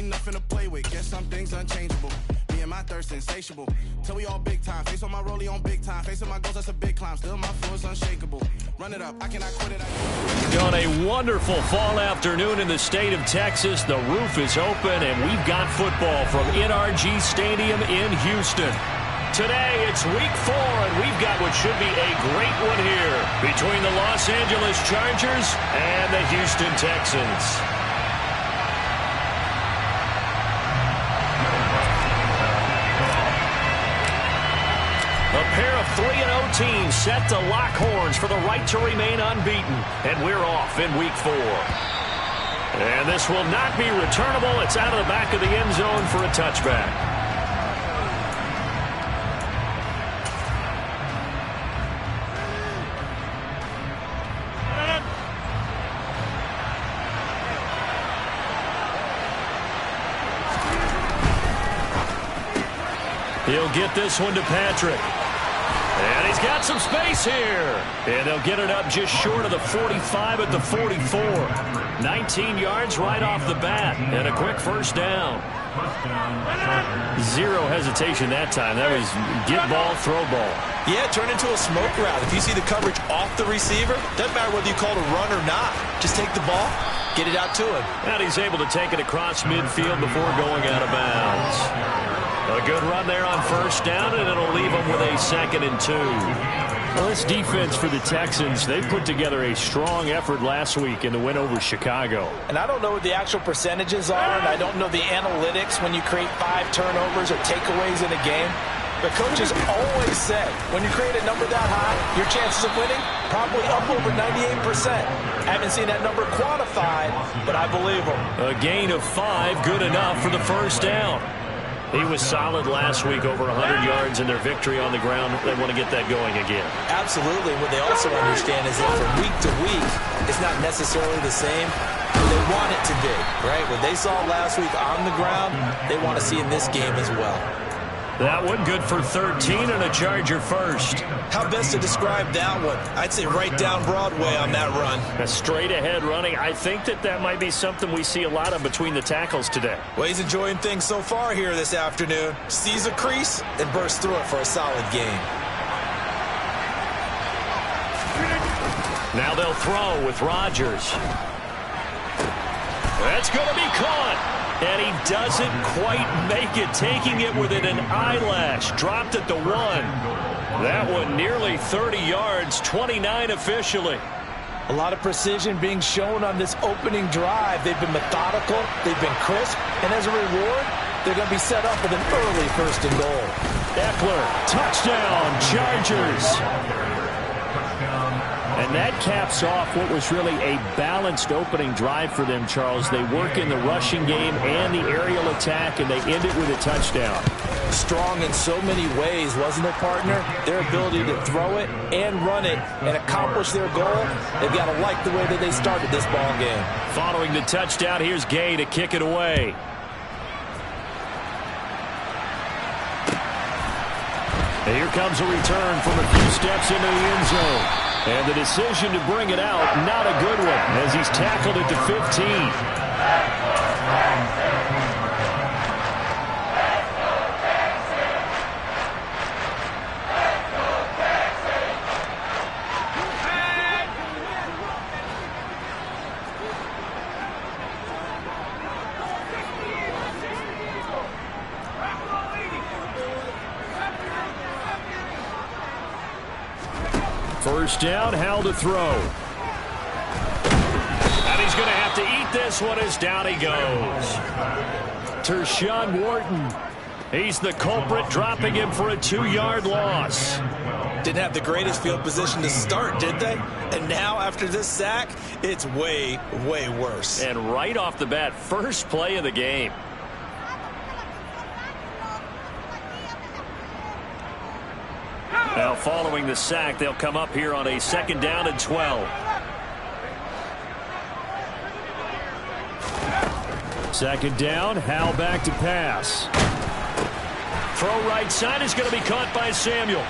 ain't nothing to play with. Guess some things unchangeable. Me and my thirst insatiable. Till we all big time. Face on my rollie on big time. Facing my goals, that's a big climb. Still my flow is unshakable. Run it up, I cannot quit it. On a wonderful fall afternoon in the state of Texas, the roof is open, and we've got football from NRG Stadium in Houston. Today, it's week 4, and we've got what should be a great one here between the Los Angeles Chargers and the Houston Texans. A pair of 3-0 teams set to lock horns for the right to remain unbeaten, and we're off in week 4. And this will not be returnable. It's out of the back of the end zone for a touchback. He'll get this one to Patrick. And he's got some space here. And they'll get it up just short of the 45 at the 44. 19 yards right off the bat. And a quick first down. Zero hesitation that time. That was get ball, throw ball. Yeah, turn into a smoke route. If you see the coverage off the receiver, doesn't matter whether you call it a run or not. Just take the ball, get it out to him. And he's able to take it across midfield before going out of bounds. A good run there on first down, and it'll leave them with a 2nd and 2. Well, this defense for the Texans, they put together a strong effort last week in the win over Chicago. And I don't know what the actual percentages are, and I don't know the analytics when you create 5 turnovers or takeaways in a game. But coaches always say, when you create a number that high, your chances of winning probably up over 98%. I haven't seen that number quantified, but I believe them. A gain of 5, good enough for the first down. He was solid last week, over 100 yards in their victory on the ground. They want to get that going again. Absolutely. What they also understand is that from week to week, it's not necessarily the same. They want it to be, right? What they saw last week on the ground, they want to see in this game as well. That one good for 13 and a Charger first. How best to describe that one? I'd say right down Broadway on that run. A straight ahead running. I think that might be something we see a lot of between the tackles today. Well, he's enjoying things so far here this afternoon. Sees a crease and bursts through it for a solid gain. Now they'll throw with Rodgers. That's going to be caught. And he doesn't quite make it, taking it within an eyelash. Dropped at the 1. That one nearly 30 yards, 29 officially. A lot of precision being shown on this opening drive. They've been methodical, they've been crisp, and as a reward, they're going to be set up with an early 1st and goal. Eckler, touchdown, Chargers. And that caps off what was really a balanced opening drive for them, Charles. They work in the rushing game and the aerial attack, and they end it with a touchdown. Strong in so many ways, wasn't it, partner? Their ability to throw it and run it and accomplish their goal, they've got to like the way that they started this ball game. Following the touchdown, here's Gay to kick it away. And here comes a return from a few steps into the end zone. And the decision to bring it out, not a good one, as he's tackled at the 15. First down, Howell to throw. And he's going to have to eat this one as down he goes. Tershawn Wharton. He's the culprit, dropping him for a 2-yard loss. Didn't have the greatest field position to start, did they? And now, after this sack, it's way, way worse. And right off the bat, first play of the game. Now, following the sack, they'll come up here on a 2nd down and 12. 2nd down, Howell back to pass. Throw right side is going to be caught by Samuel.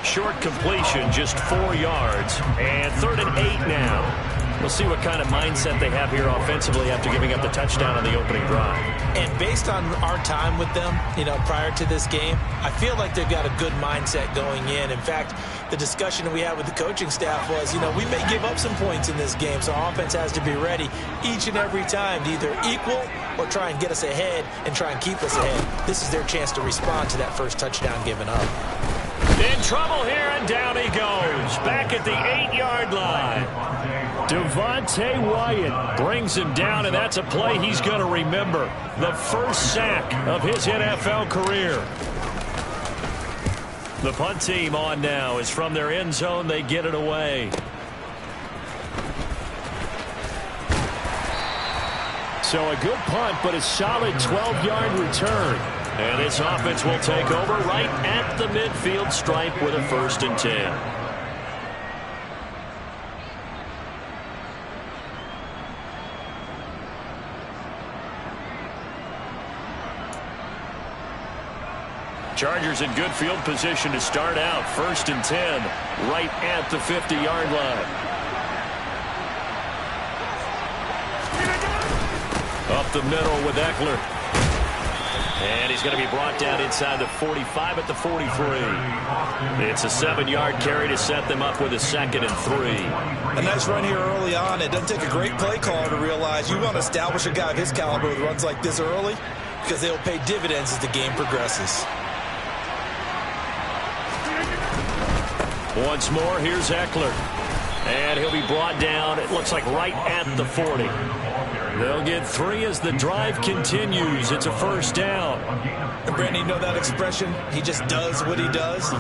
Short completion, just 4 yards. And 3rd and 8 now. We'll see what kind of mindset they have here offensively after giving up the touchdown on the opening drive. And based on our time with them, prior to this game, I feel like they've got a good mindset going in. In fact, the discussion we had with the coaching staff was, we may give up some points in this game, so our offense has to be ready each and every time to either equal or try and get us ahead and try and keep us ahead. This is their chance to respond to that first touchdown given up. In trouble here, and down he goes. Back at the 8-yard line. Devontae Wyatt brings him down, and that's a play he's going to remember. The first sack of his NFL career. The punt team on now is from their end zone. They get it away. So a good punt, but a solid 12-yard return. And this offense will take over right at the midfield stripe with a 1st and 10. Chargers in good field position to start out. 1st and 10 right at the 50-yard line. Up the middle with Eckler. And he's going to be brought down inside the 45 at the 43. It's a 7-yard carry to set them up with a 2nd and 3. A nice run here early on. It doesn't take a great play caller to realize you want to establish a guy of his caliber with runs like this early because they'll pay dividends as the game progresses. Once more, here's Eckler. And he'll be brought down, it looks like right at the 40. They'll get 3 as the drive continues. It's a 1st down. And Brandon, you know that expression? He just does what he does.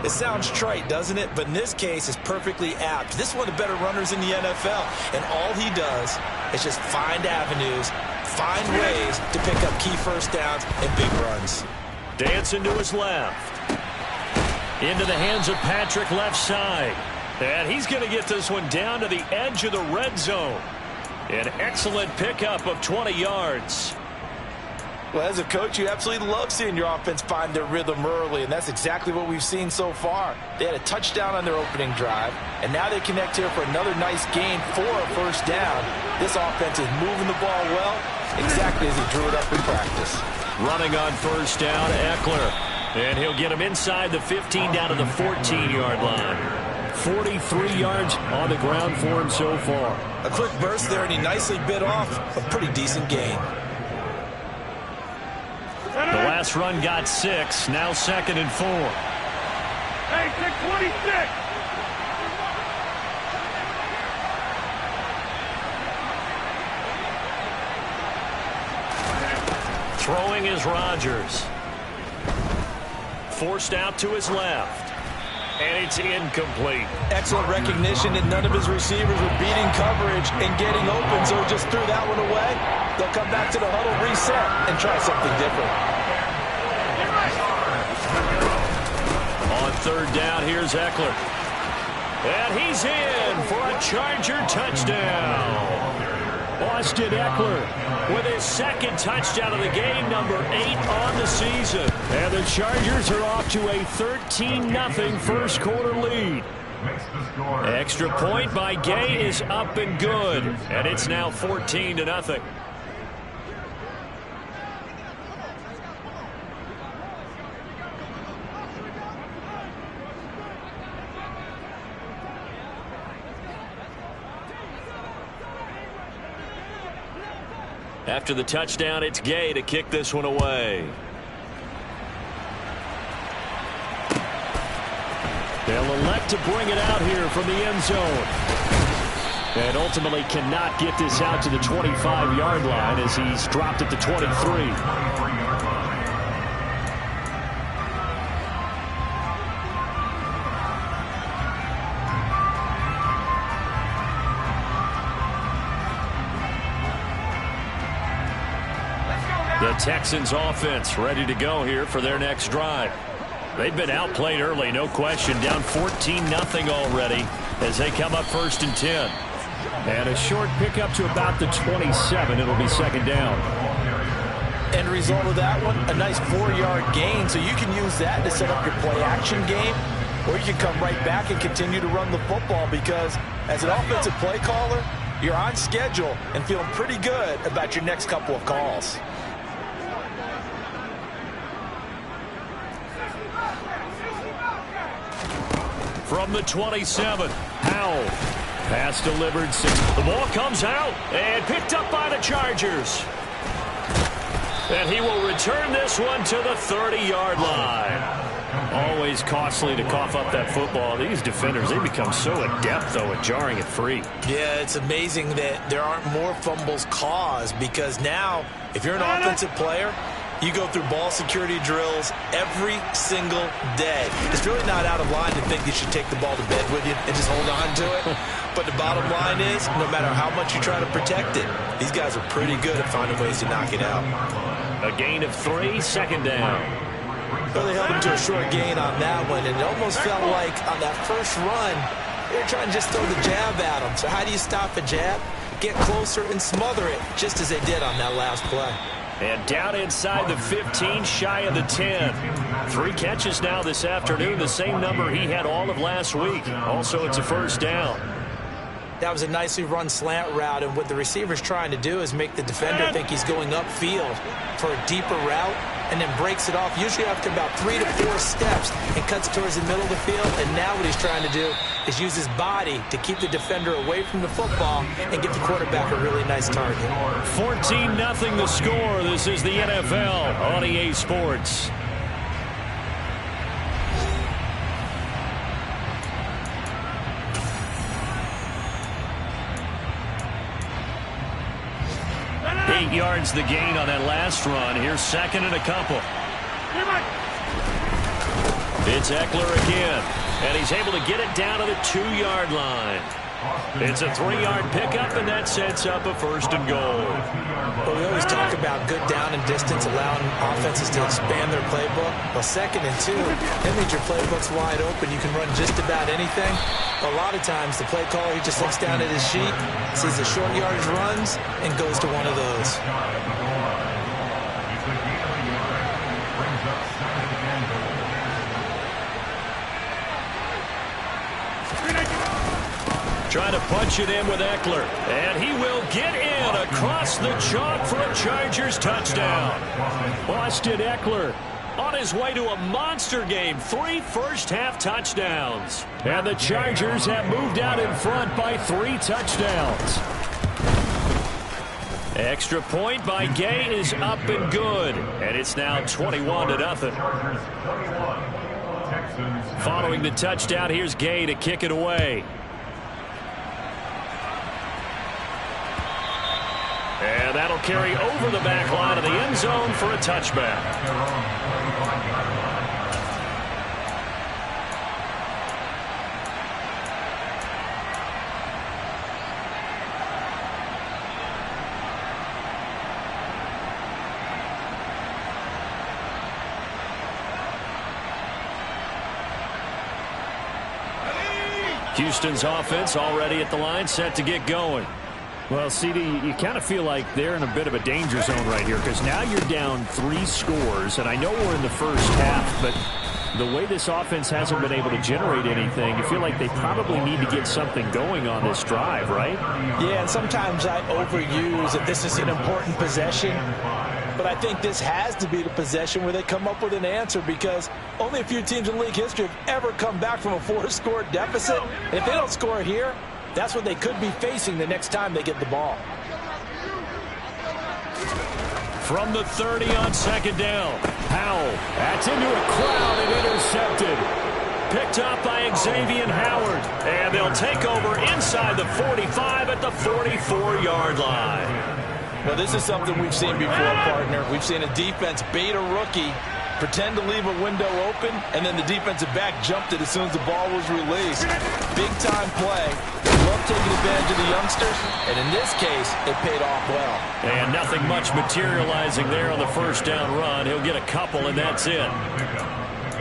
It sounds trite, doesn't it? But in this case, it's perfectly apt. This is one of the better runners in the NFL. And all he does is just find avenues, find ways to pick up key 1st downs and big runs. Dancing to his left. Into the hands of Patrick left side. And he's going to get this one down to the edge of the red zone. An excellent pickup of 20 yards. Well, as a coach, you absolutely love seeing your offense find their rhythm early, and that's exactly what we've seen so far. They had a touchdown on their opening drive, and now they connect here for another nice gain for a 1st down. This offense is moving the ball well, exactly as he drew it up in practice. Running on 1st down, Eckler. And he'll get him inside the 15 down to the 14-yard line. 43 yards on the ground for him so far. A quick burst there, and he nicely bit off a pretty decent gain. The last run got 6. Now 2nd and 4. Hey, 626. Throwing is Rodgers. Forced out to his left. And it's incomplete. Excellent recognition that none of his receivers were beating coverage and getting open, so he just threw that one away. They'll come back to the huddle, reset, and try something different. On 3rd down, here's Eckler. And he's in for a Charger touchdown. Austin Eckler with his 2nd touchdown of the game, number 8 on the season. And the Chargers are off to a 13-0 first quarter lead. Extra point by Gay is up and good. And it's now 14-0. After the touchdown, it's Gay to kick this one away. They'll elect to bring it out here from the end zone. And ultimately cannot get this out to the 25-yard line as he's dropped at the 23. The Texans offense ready to go here for their next drive. They've been outplayed early, no question. Down 14-0 already as they come up 1st and 10. And a short pickup to about the 27. It'll be 2nd down. End result of that one, a nice 4-yard gain. So you can use that to set up your play-action game, or you can come right back and continue to run the football because as an offensive play caller, you're on schedule and feeling pretty good about your next couple of calls. From the 27, Howell. Pass delivered. The ball comes out and picked up by the Chargers. And he will return this one to the 30-yard line. Always costly to cough up that football. These defenders, they become so adept, though, at jarring it free. Yeah, it's amazing that there aren't more fumbles caused, because now, if you're an offensive player, you go through ball security drills every single day. It's really not out of line to think you should take the ball to bed with you and just hold on to it. But the bottom line is, no matter how much you try to protect it, these guys are pretty good at finding ways to knock it out. A gain of 3, second down. Really held him to a short gain on that one, and it almost felt like on that first run, they were trying to just throw the jab at him. So how do you stop a jab? Get closer and smother it, just as they did on that last play. And down inside the 15, shy of the 10. 3 catches now this afternoon, the same number he had all of last week. Also, it's a first down. That was a nicely run slant route, and what the receiver's trying to do is make the defender think he's going upfield for a deeper route, and then breaks it off, usually after about 3 to 4 steps, and cuts towards the middle of the field. And now what he's trying to do is use his body to keep the defender away from the football and give the quarterback a really nice target. 14-0 the score. This is the NFL on EA Sports. Yards the gain on that last run. Here's second and a couple. It's Eckler again, and he's able to get it down to the 2-yard line. It's a 3-yard pickup, and that sets up a first and goal. Well, we always talk about good down and distance, allowing offenses to expand their playbook. Well, second and 2, that means your playbook's wide open. You can run just about anything. A lot of times, the play caller, he just looks down at his sheet, sees the short yardage runs, and goes to one of those. Trying to punch it in with Eckler, and he will get in across the chalk for a Chargers touchdown. Austin Eckler on his way to a monster game, 3 first-half touchdowns. And the Chargers have moved out in front by 3 touchdowns. Extra point by Gay is up and good, and it's now 21-0. Following the touchdown, here's Gay to kick it away. And that'll carry over the back line of the end zone for a touchback. Houston's offense already at the line, set to get going. Well, CD, you kind of feel like they're in a bit of a danger zone right here, because now you're down 3 scores, and I know we're in the first half, but the way this offense hasn't been able to generate anything, you feel like they probably need to get something going on this drive, right? Yeah, and sometimes I overuse that this is an important possession, but I think this has to be the possession where they come up with an answer, because only a few teams in league history have ever come back from a 4-score deficit. And if they don't score here, that's what they could be facing the next time they get the ball. From the 30 on second down, Howell. That's into a crowd and intercepted. Picked up by Xavier Howard. And they'll take over inside the 45 at the 44-yard line. Well, this is something we've seen before, partner. We've seen a defense bait a rookie, pretend to leave a window open, and then the defensive back jumped it as soon as the ball was released. Big-time play. Love taking advantage of the youngsters, and in this case, it paid off well. And nothing much materializing there on the first down run. He'll get a couple, and that's it.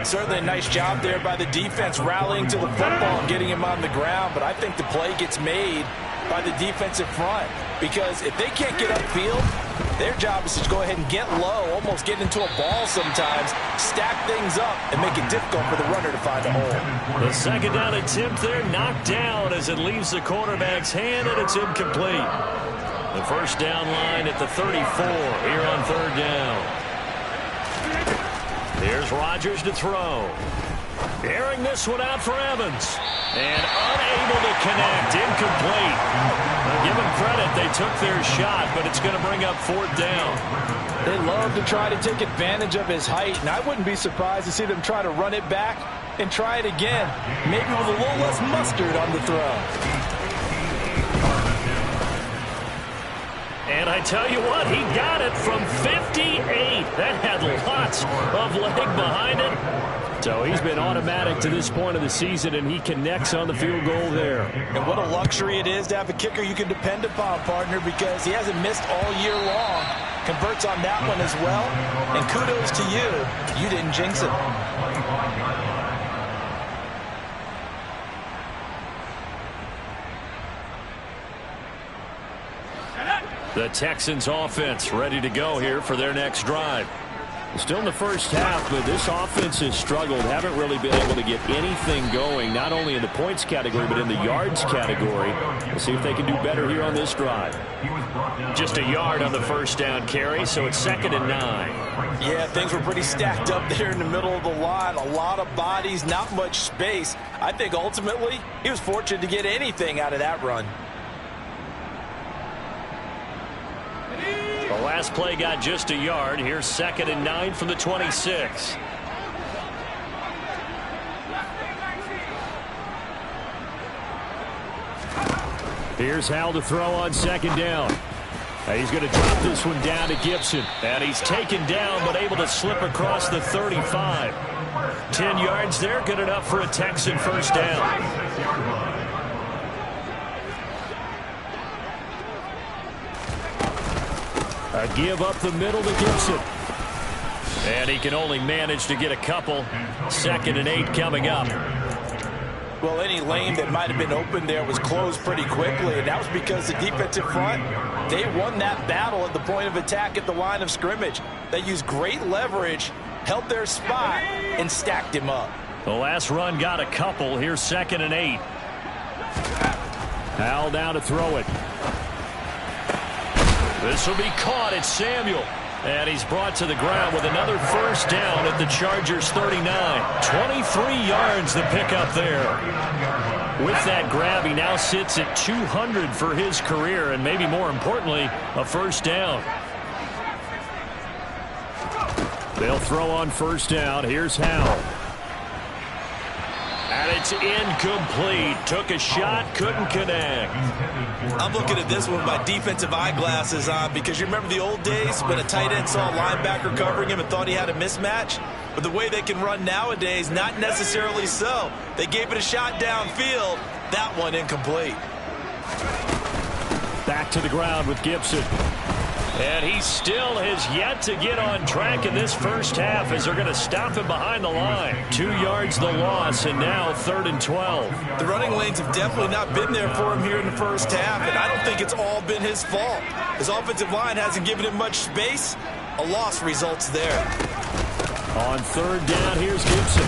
Certainly a nice job there by the defense, rallying to the football and getting him on the ground, but I think the play gets made by the defensive front, because if they can't get upfield, Their job is to go ahead and get low, almost get into a ball sometimes, stack things up, and make it difficult for the runner to find a hole. The second down attempt there knocked down as it leaves the quarterback's hand, and it's incomplete. The first down line at the 34 here on third down. Here's Rodgers to throw. Airing this one out for Evans. And unable to connect. Incomplete. Now, give them credit. They took their shot, but it's going to bring up fourth down. They love to try to take advantage of his height, and I wouldn't be surprised to see them try to run it back and try it again, maybe with a little less mustard on the throw. And I tell you what, he got it from 58. That had lots of leg behind it. So he's been automatic to this point of the season, and he connects on the field goal there. And what a luxury it is to have a kicker you can depend upon, partner, because he hasn't missed all year long. Converts on that one as well. And kudos to you. You didn't jinx it. The Texans offense ready to go here for their next drive. Still in the first half, but this offense has struggled. Haven't really been able to get anything going, not only in the points category, but in the yards category. We'll see if they can do better here on this drive. Just a yard on the first down carry, so it's 2nd and 9. Yeah, things were pretty stacked up there in the middle of the line. A lot of bodies, not much space. I think ultimately he was fortunate to get anything out of that run. The last play got just a yard. Here's 2nd and 9 from the 26. Here's Hal to throw on 2nd down. He's going to drop this one down to Gibson. And he's taken down but able to slip across the 35. 10 yards there, good enough for a Texan first down. A give up the middle to Gibson. And he can only manage to get a couple. 2nd and 8 coming up. Well, any lane that might have been open there was closed pretty quickly, and that was because the defensive front, they won that battle at the point of attack at the line of scrimmage. They used great leverage, held their spot, and stacked him up. The last run got a couple. Here's 2nd and 8. Hal down to throw it. This will be caught. It's Samuel. And he's brought to the ground with another first down at the Chargers 39. 23 yards to pick up there. With that grab, he now sits at 200 for his career, and maybe more importantly, a first down. They'll throw on first down. Here's Hal. And it's incomplete. Took a shot, couldn't connect. I'm looking at this one with my defensive eyeglasses on, because you remember the old days when a tight end saw a linebacker covering him and thought he had a mismatch? But the way they can run nowadays, not necessarily so. They gave it a shot downfield. That one incomplete. Back to the ground with Gibson. And he still has yet to get on track in this first half as they're going to stop him behind the line. 2 yards the loss, and now 3rd and 12. The running lanes have definitely not been there for him here in the first half, and I don't think it's all been his fault. His offensive line hasn't given him much space. A loss results there. On 3rd down, here's Gibson.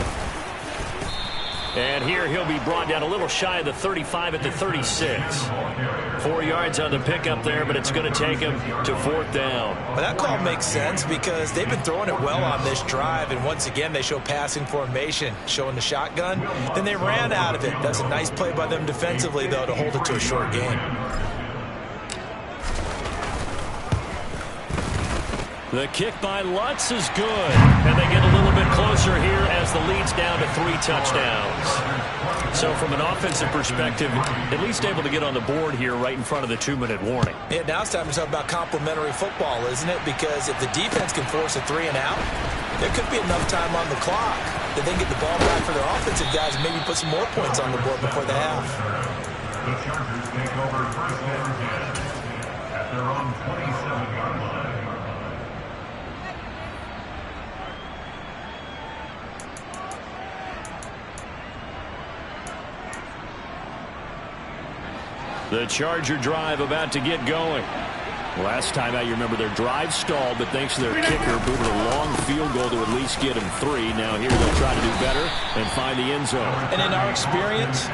And here he'll be brought down a little shy of the 35 at the 36. 4 yards on the pickup there, but it's going to take him to 4th down. Well, that call makes sense because they've been throwing it well on this drive, and once again they show passing formation, showing the shotgun. Then they ran out of it. That's a nice play by them defensively, though, to hold it to a short gain. The kick by Lutz is good, and they get a little bit closer here as the lead's down to 3 touchdowns. So from an offensive perspective, at least able to get on the board here right in front of the 2-minute warning. Yeah, now it's time to talk about complementary football, isn't it? Because if the defense can force a 3 and out, there could be enough time on the clock that they can get the ball back for their offensive guys and maybe put some more points on the board before the half. The Chargers take over first and 10 at their own 27-yard line. The Charger drive about to get going. Last time out, you remember their drive stalled, but thanks to their kicker, booted a long field goal to at least get him 3. Now here they'll try to do better and find the end zone. And in our experience,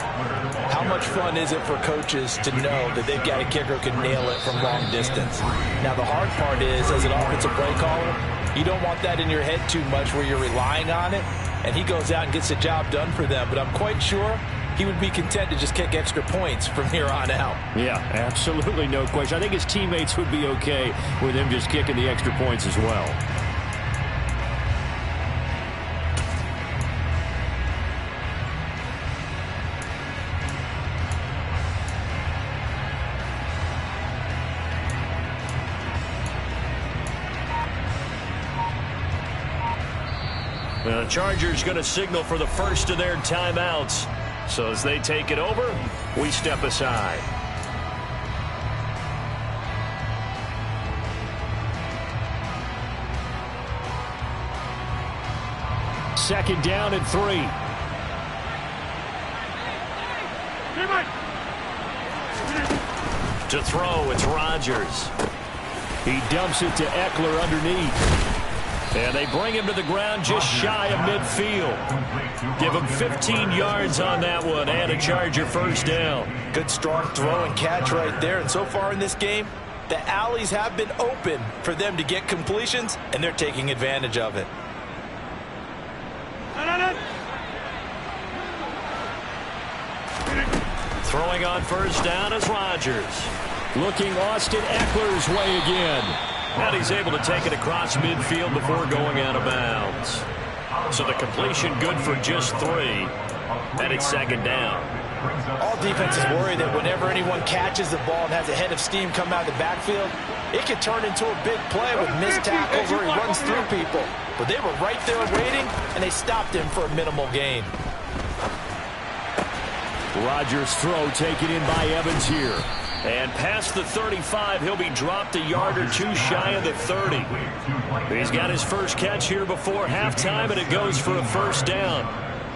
how much fun is it for coaches to know that they've got a kicker who can nail it from long distance? Now the hard part is, as an offensive play caller, you don't want that in your head too much where you're relying on it, and he goes out and gets the job done for them. But I'm quite sure he would be content to just kick extra points from here on out. Yeah, absolutely no question. I think his teammates would be okay with him just kicking the extra points as well. The Chargers going to signal for the first of their timeouts. So as they take it over, we step aside. Second down and 3. To throw, it's Rodgers. He dumps it to Eckler underneath. And they bring him to the ground just shy of midfield. Give him 15 yards on that one and a Charger first down. Good strong throw and catch right there. And so far in this game, the alleys have been open for them to get completions, and they're taking advantage of it. Throwing on first down is Rodgers. Looking Austin Eckler's way again. And he's able to take it across midfield before going out of bounds. So the completion good for just 3. And it's second down. All defenses worry that whenever anyone catches the ball and has a head of steam come out of the backfield, it can turn into a big play with missed tackles or he runs through people. But they were right there waiting, and they stopped him for a minimal gain. Rodgers' throw taken in by Evans here. And past the 35, he'll be dropped a yard or 2 shy of the 30. He's got his first catch here before halftime, and it goes for a first down.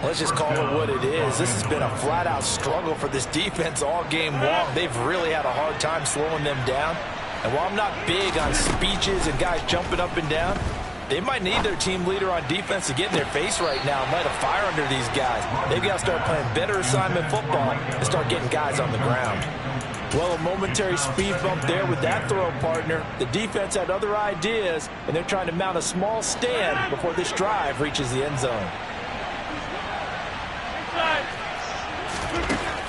Let's just call it what it is. This has been a flat-out struggle for this defense all game long. They've really had a hard time slowing them down. And while I'm not big on speeches and guys jumping up and down, they might need their team leader on defense to get in their face right now and light a fire under these guys. They've got to start playing better assignment football and start getting guys on the ground. Well, a momentary speed bump there with that throw, partner. The defense had other ideas, and they're trying to mount a small stand before this drive reaches the end zone.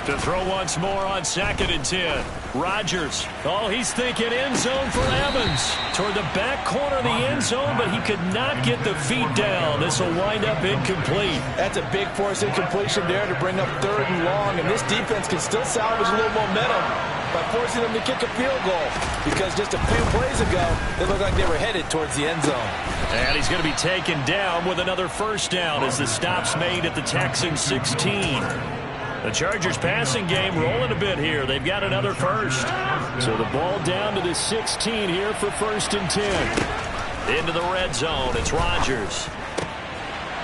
To throw once more on 2nd and 10. Rodgers. Oh, he's thinking end zone for Evans. Toward the back corner of the end zone, but he could not get the feet down. This will wind up incomplete. That's a big force incompletion there to bring up 3rd and long, and this defense can still salvage a little momentum by forcing them to kick a field goal, because just a few plays ago, they looked like they were headed towards the end zone. And he's going to be taken down with another first down as the stop's made at the Texans 16. The Chargers passing game rolling a bit here. They've got another first. So the ball down to the 16 here for 1st and 10. Into the red zone, it's Rodgers.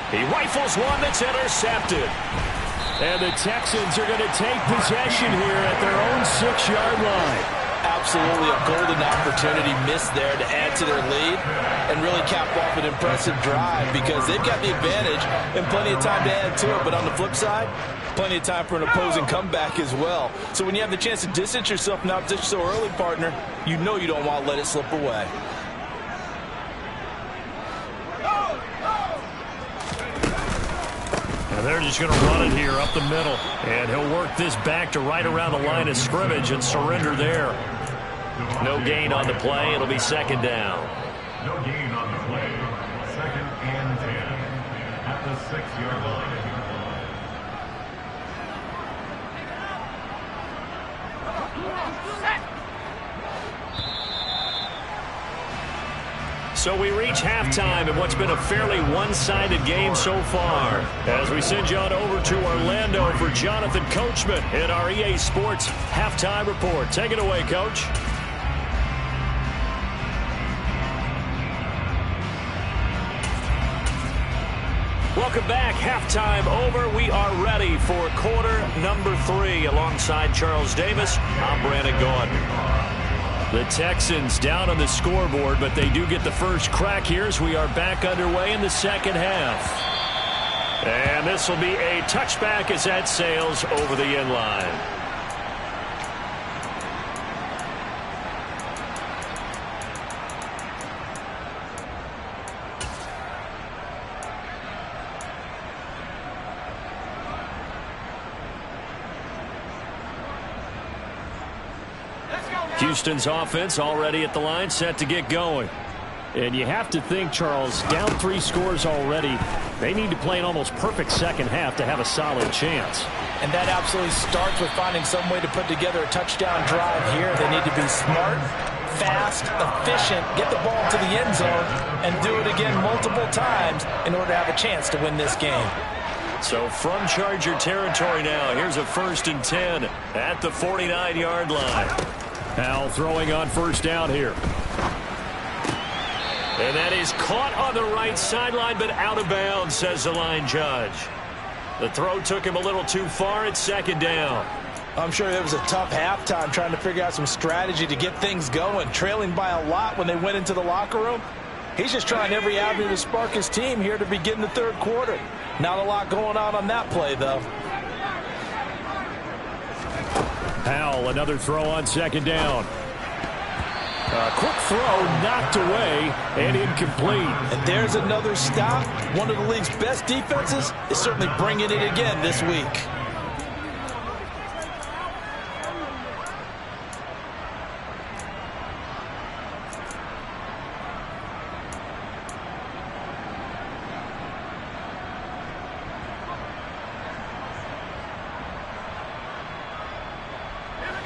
He rifles one that's intercepted. And the Texans are going to take possession here at their own 6-yard line. Absolutely a golden opportunity missed there to add to their lead and really cap off an impressive drive, because they've got the advantage and plenty of time to add to it. But on the flip side, plenty of time for an opposing comeback as well. So when you have the chance to distance yourself from the opposition so early, partner, you know you don't want to let it slip away. And they're just going to run it here up the middle. And he'll work this back to right around the line of scrimmage and surrender there. No gain on the play. It'll be 2nd down. No gain on the play. 2nd and 10 at the 6-yard line. So we reach halftime in what's been a fairly one-sided game so far. As we send you on over to Orlando for Jonathan Coachman in our EA Sports Halftime Report. Take it away, Coach. Welcome back. Halftime over. We are ready for quarter number 3. Alongside Charles Davis, I'm Brandon Gaudin. The Texans down on the scoreboard, but they do get the first crack here as we are back underway in the second half. And this will be a touchback as that sails over the end line. Houston's offense already at the line, set to get going. And you have to think, Charles, down 3 scores already. They need to play an almost perfect second half to have a solid chance. And that absolutely starts with finding some way to put together a touchdown drive here. They need to be smart, fast, efficient, get the ball to the end zone, and do it again multiple times in order to have a chance to win this game. So from Charger territory now, here's a 1st and 10 at the 49-yard line. Now throwing on first down here. And that is caught on the right sideline, but out of bounds, says the line judge. The throw took him a little too far. It's 2nd down. I'm sure it was a tough halftime trying to figure out some strategy to get things going. Trailing by a lot when they went into the locker room. He's just trying every avenue to spark his team here to begin the 3rd quarter. Not a lot going on that play, though. Howell, another throw on 2nd down. A quick throw knocked away and incomplete. And there's another stop. One of the league's best defenses is certainly bringing it again this week.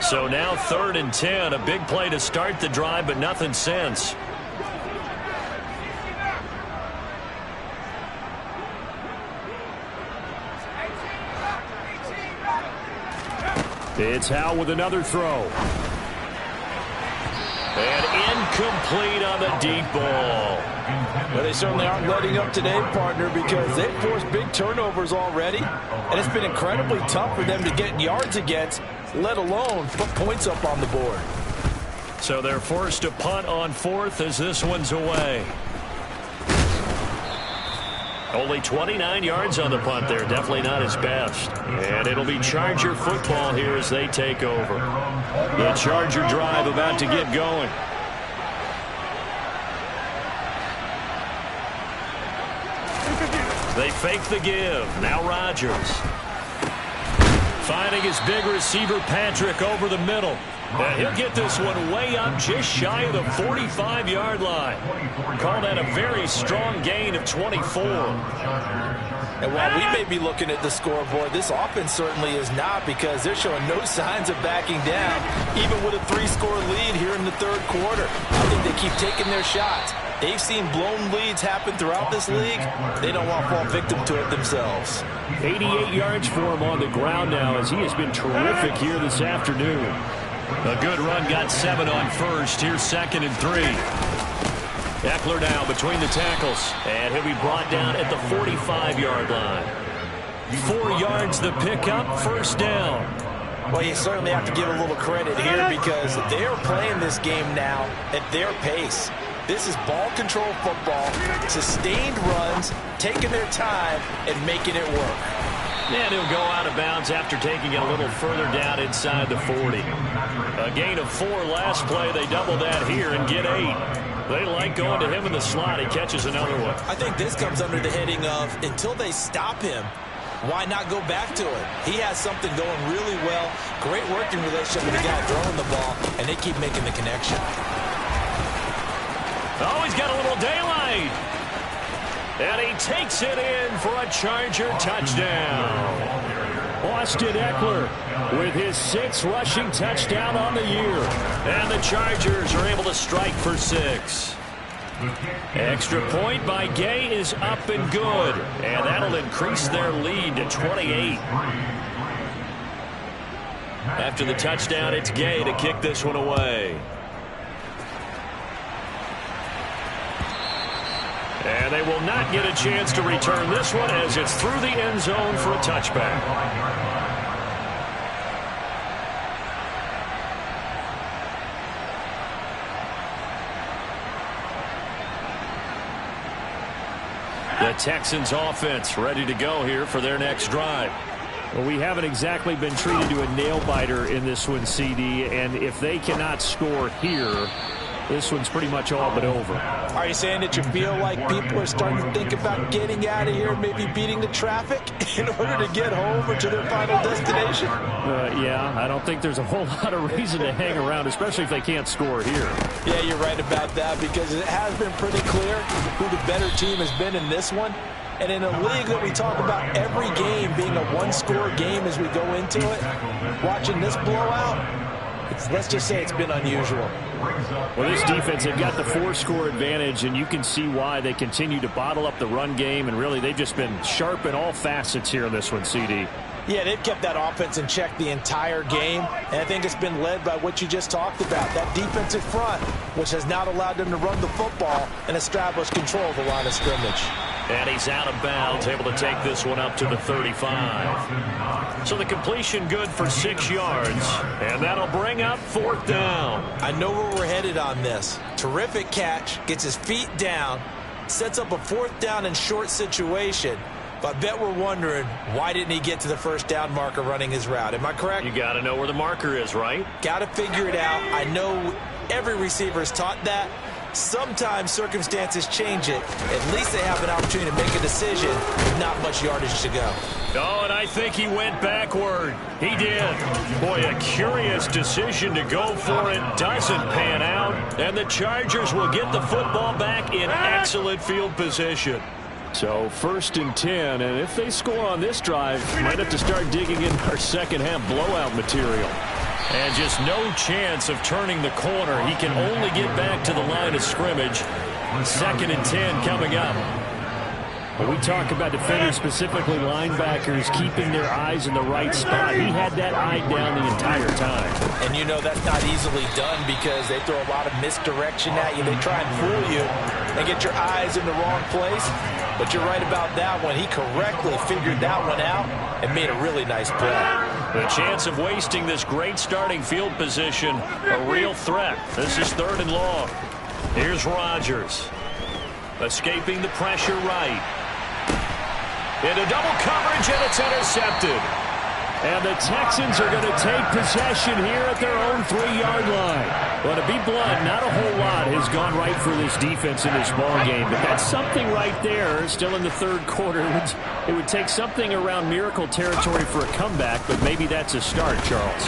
So now 3rd and 10, a big play to start the drive, but nothing since. It's Howell with another throw. And incomplete on the deep ball. Well, they certainly aren't letting up today, partner, because they've forced big turnovers already. And it's been incredibly tough for them to get yards against, let alone put points up on the board. So they're forced to punt on 4th as this one's away. Only 29 yards on the punt there. Definitely not his best. And it'll be Charger football here as they take over. The Charger drive about to get going. They fake the give. Now Rodgers. Finding his big receiver, Patrick, over the middle. And he'll get this one way up just shy of the 45-yard line. Call that a very strong gain of 24. And while we may be looking at the scoreboard, this offense certainly is not, because they're showing no signs of backing down, even with a 3-score lead here in the 3rd quarter. I think they keep taking their shots. They've seen blown leads happen throughout this league. They don't want to fall victim to it themselves. 88 yards for him on the ground now, as he has been terrific here this afternoon. A good run, got 7 on first. Here's 2nd and 3. Eckler now between the tackles, and he'll be brought down at the 45-yard line. 4 yards the pickup, 1st down. Well, you certainly have to give a little credit here, because they are playing this game now at their pace. This is ball control football, sustained runs, taking their time, and making it work. And he'll go out of bounds after taking it a little further down inside the 40. A gain of 4 last play. They double that here and get 8. They like going to him in the slot. He catches another one. I think this comes under the heading of, until they stop him, why not go back to it? He has something going really well. Great working relationship with the guy throwing the ball, and they keep making the connection. Oh, he's got a little daylight. And he takes it in for a Charger touchdown. Austin Eckler with his 6th rushing touchdown on the year. And the Chargers are able to strike for 6. Extra point by Gay is up and good. And that'll increase their lead to 28. After the touchdown, it's Gay to kick this one away. And they will not get a chance to return this one, as it's through the end zone for a touchback. The Texans offense ready to go here for their next drive. Well, we haven't exactly been treated to a nail-biter in this one, CD, and if they cannot score here, this one's pretty much all but over. Are you saying that you feel like people are starting to think about getting out of here, maybe beating the traffic in order to get home or to their final destination? Yeah, I don't think there's a whole lot of reason to hang around, especially if they can't score here. Yeah, you're right about that, because it has been pretty clear who the better team has been in this one. And in a league that we talk about every game being a one-score game as we go into it, watching this blowout, let's just say it's been unusual. Well, this defense, they've got the 4-score advantage, and you can see why they continue to bottle up the run game, and really they've just been sharp in all facets here in this one, CD. Yeah, they've kept that offense in check the entire game, and I think it's been led by what you just talked about, that defensive front, which has not allowed them to run the football and establish control of the line of scrimmage. And he's out of bounds, able to take this one up to the 35. So the completion good for 6 yards, and that'll bring up 4th down. I know where we're headed on this. Terrific catch, gets his feet down, sets up a 4th down and short situation. But I bet we're wondering, why didn't he get to the 1st down marker running his route? Am I correct? You got to know where the marker is, right? Got to figure it out. I know every receiver is taught that. Sometimes circumstances change it. At least they have an opportunity to make a decision with not much yardage to go. Oh, and I think he went backward. He did. Boy, a curious decision to go for it. Doesn't pan out. And the Chargers will get the football back in excellent field position. So 1st and 10, and if they score on this drive, might have to start digging in our second-half blowout material. And just no chance of turning the corner. He can only get back to the line of scrimmage. 2nd and 10 coming up. When we talk about defenders, specifically linebackers, keeping their eyes in the right spot, he had that eye down the entire time. And you know that's not easily done because they throw a lot of misdirection at you. They try and fool you and get your eyes in the wrong place. But you're right about that one. He correctly figured that one out and made a really nice play. The chance of wasting this great starting field position, a real threat. This is 3rd and long. Here's Rodgers. Escaping the pressure right. Into double coverage, and it's intercepted. And the Texans are going to take possession here at their own 3-yard line. Well, to be blunt, not a whole lot has gone right for this defense in this ballgame, but that's something right there. Still in the 3rd quarter. It would take something around miracle territory for a comeback, but maybe that's a start, Charles.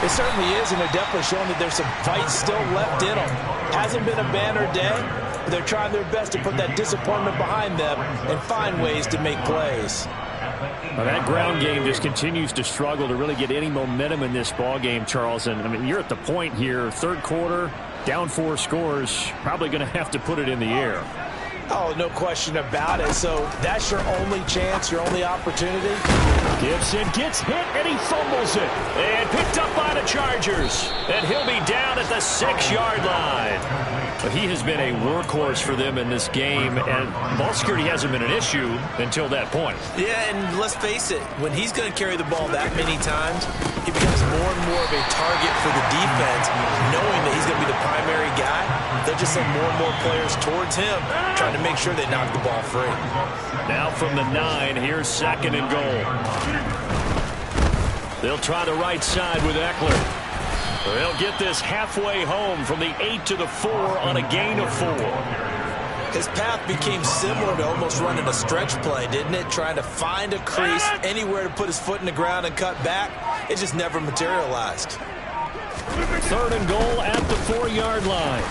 It certainly is, and they're definitely showing that there's some fight still left in them. Hasn't been a banner day, but they're trying their best to put that disappointment behind them and find ways to make plays. Well, that ground game just continues to struggle to really get any momentum in this ball game, Charles. And I mean, you're at the point here, 3rd quarter, down 4 scores, probably going to have to put it in the air. Oh, no question about it. So that's your only chance, your only opportunity. Gibson gets hit, and he fumbles it. And picked up by the Chargers. And he'll be down at the 6-yard line. But he has been a workhorse for them in this game, and ball security hasn't been an issue until that point. Yeah, and let's face it, when he's going to carry the ball that many times, he becomes more and more of a target for the defense, knowing that he's going to be the primary guy. They'll just send more and more players towards him, trying to make sure they knock the ball free. Now from the 9, here's 2nd and goal. They'll try the right side with Eckler. They'll get this halfway home from the 8 to the 4 on a gain of 4. His path became similar to almost running a stretch play, didn't it? Trying to find a crease, anywhere to put his foot in the ground and cut back. It just never materialized. 3rd and goal at the 4-yard line.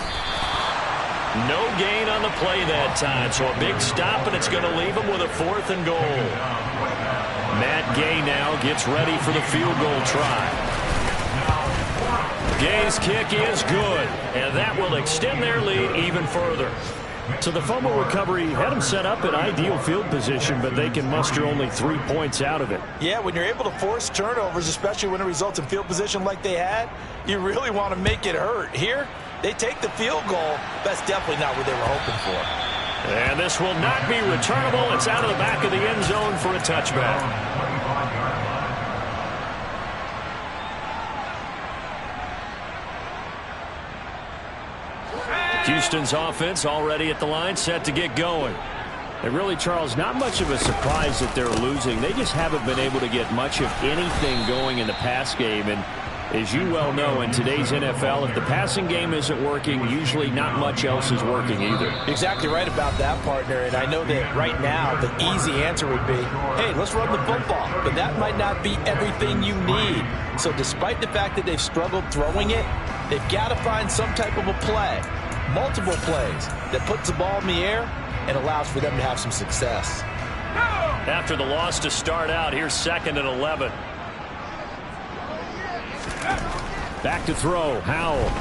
No gain on the play that time, so a big stop, and it's going to leave him with a 4th and goal. Matt Gay now gets ready for the field goal try. Gay's kick is good, and that will extend their lead even further. So the fumble recovery had them set up in ideal field position, but they can muster only 3 points out of it. Yeah, when you're able to force turnovers, especially when it results in field position like they had, you really want to make it hurt. Here, they take the field goal. That's definitely not what they were hoping for. And this will not be returnable. It's out of the back of the end zone for a touchback. Houston's offense already at the line, set to get going. And really, Charles, not much of a surprise that they're losing. They just haven't been able to get much of anything going in the pass game. And as you well know, in today's NFL, if the passing game isn't working, usually not much else is working either. Exactly right about that, partner. And I know that right now the easy answer would be, hey, let's run the football. But that might not be everything you need. So despite the fact that they've struggled throwing it, they've got to find some type of a play, multiple plays, that puts the ball in the air and allows for them to have some success. After the loss to start out, here's 2nd and 11. Back to throw, Howell.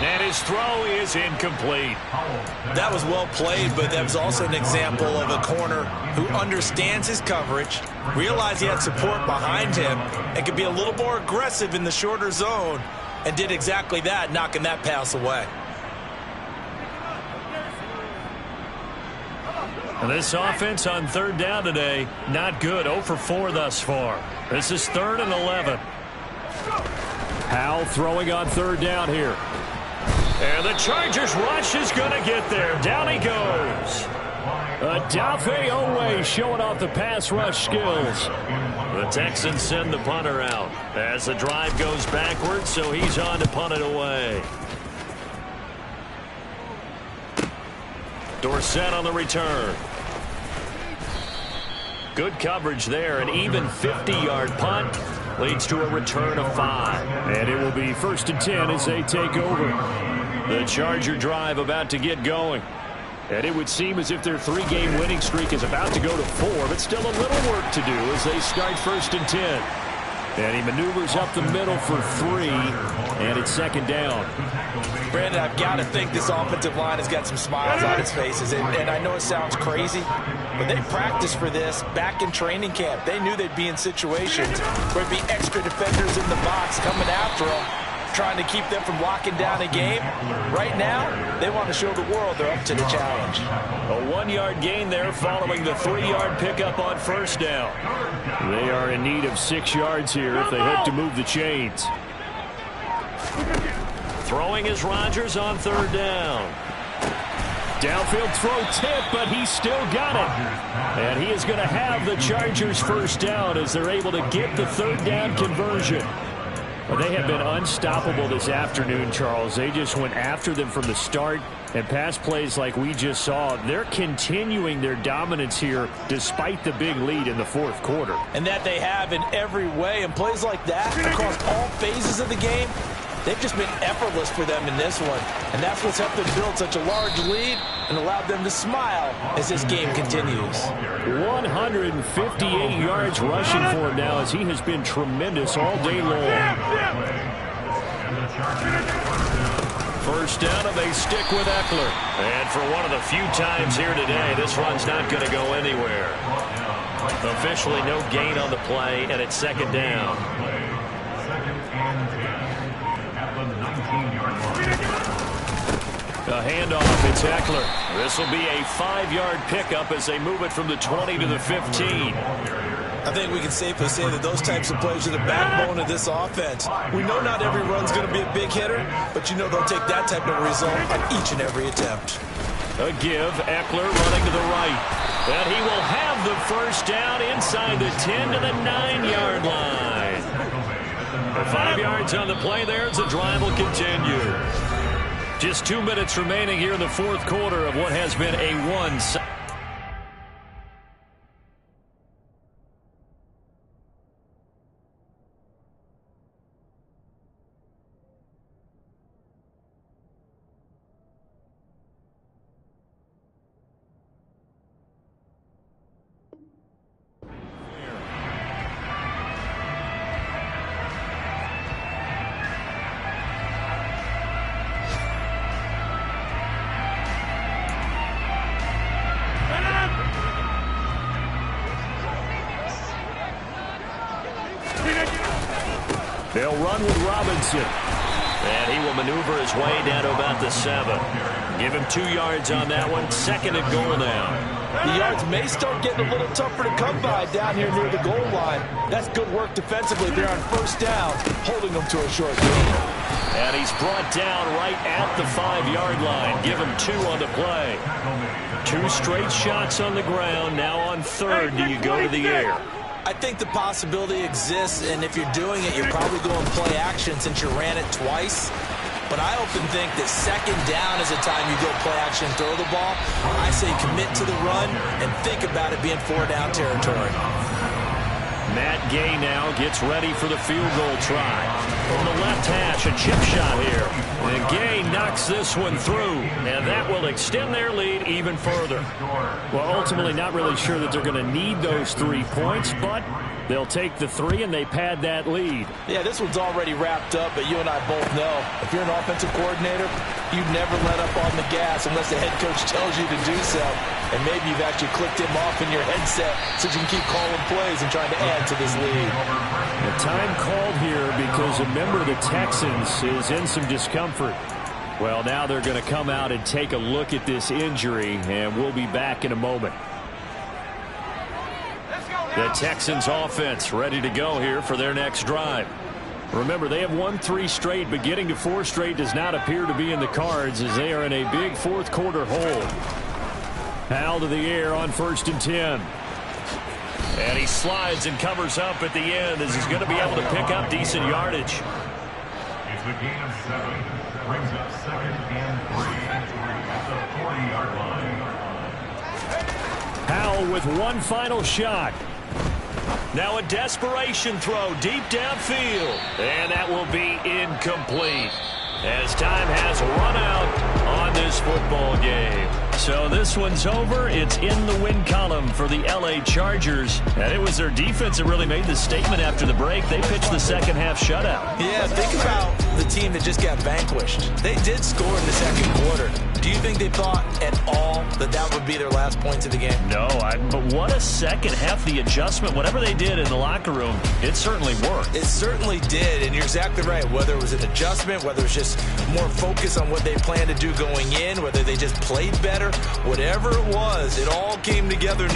And his throw is incomplete. That was well played, but that was also an example of a corner who understands his coverage, realized he had support behind him, and could be a little more aggressive in the shorter zone, and did exactly that, knocking that pass away. And this offense on 3rd down today, not good. 0 for 4 thus far. This is 3rd and 11. Howell throwing on 3rd down here. And the Chargers rush is going to get there. Down he goes. Adafe Owe showing off the pass rush skills. The Texans send the punter out as the drive goes backwards, so he's on to punt it away. Dorsett on the return. Good coverage there. An even 50-yard punt leads to a return of 5. And it will be 1st and 10 as they take over. The Charger drive about to get going. And it would seem as if their 3-game winning streak is about to go to 4, but still a little work to do as they start 1st and 10. And he maneuvers up the middle for 3, and it's 2nd down. Brandon, I've got to think this offensive line has got some smiles on its faces. And I know it sounds crazy, but they practiced for this back in training camp. They knew they'd be in situations where there'd be extra defenders in the box coming after them, trying to keep them from locking down a game. Right now, they want to show the world they're up to the challenge. A 1-yard gain there following the 3-yard pickup on 1st down. They are in need of 6 yards here if they hope to move the chains. Throwing is Rodgers on 3rd down. Downfield throw tip, but he still got it. And he is going to have the Chargers 1st down as they're able to get the 3rd down conversion. Well, they have been unstoppable this afternoon, Charles. They just went after them from the start, and pass plays like we just saw, they're continuing their dominance here despite the big lead in the 4th quarter. And that they have in every way, and plays like that across all phases of the game, they've just been effortless for them in this one. And that's what's helped them build such a large lead and allowed them to smile as this game continues. 158 yards rushing for him now as he has been tremendous all day long. 1st down, and they stick with Eckler. And for one of the few times here today, this run's not going to go anywhere. Officially no gain on the play, and it's 2nd down. A handoff, it's Eckler. This will be a 5-yard pickup as they move it from the 20 to the 15. I think we can safely say that those types of plays are the backbone of this offense. We know not every run's going to be a big hitter, but you know they'll take that type of result on each and every attempt. A give, Eckler running to the right. And he will have the 1st down inside the 10 to the 9-yard line. 5 yards on the play there as the drive will continue. Just 2 minutes remaining here in the 4th quarter of what has been a one-sided. They'll run with Robinson. And he will maneuver his way down to about the 7. Give him 2 yards on that one. 2nd and goal now. The yards may start getting a little tougher to come by down here near the goal line. That's good work defensively there on 1st down, holding them to a short gain. And he's brought down right at the 5-yard line. Give him 2 on the play. 2 straight shots on the ground. Now on 3rd, do you go to the air? I think the possibility exists, and if you're doing it, you're probably going play action since you ran it twice. But I often think that 2nd down is the time you go play action, throw the ball. I say commit to the run and think about it being 4-down territory. Matt Gay now gets ready for the field goal try. From the left hash, a chip shot here. And Gay knocks this one through, and that will extend their lead even further. Well, ultimately not really sure that they're going to need those 3 points, but they'll take the 3 and they pad that lead. Yeah, this one's already wrapped up, but you and I both know if you're an offensive coordinator, you never let up on the gas unless the head coach tells you to do so. And maybe you've actually clicked him off in your headset so you can keep calling plays and trying to add to this lead. The time called here because a member of the Texans is in some discomfort. Well, now they're going to come out and take a look at this injury, and we'll be back in a moment. The Texans offense ready to go here for their next drive. Remember, they have won 3 straight, but getting to 4 straight does not appear to be in the cards as they are in a big 4th quarter hole. Hal to the air on 1st and 10. And he slides and covers up at the end as he's going to be able to pick up decent yardage. It's a gain of 7. Brings up 2nd and 3 at the 40-yard line. Howell with one final shot. Now a desperation throw deep downfield. And that will be incomplete as time has run out on this football game. So this one's over. It's in the win column for the LA Chargers. And it was their defense that really made the statement after the break. They pitched the second half shutout. Yeah, think about the team that just got vanquished. They did score in the 2nd quarter. Do you think they thought at all that that would be their last points of the game? No, but what a second half. The adjustment, whatever they did in the locker room, it certainly worked. It certainly did, and you're exactly right. Whether it was an adjustment, whether it was just more focus on what they planned to do going in, whether they just played better, whatever it was, it all came together in the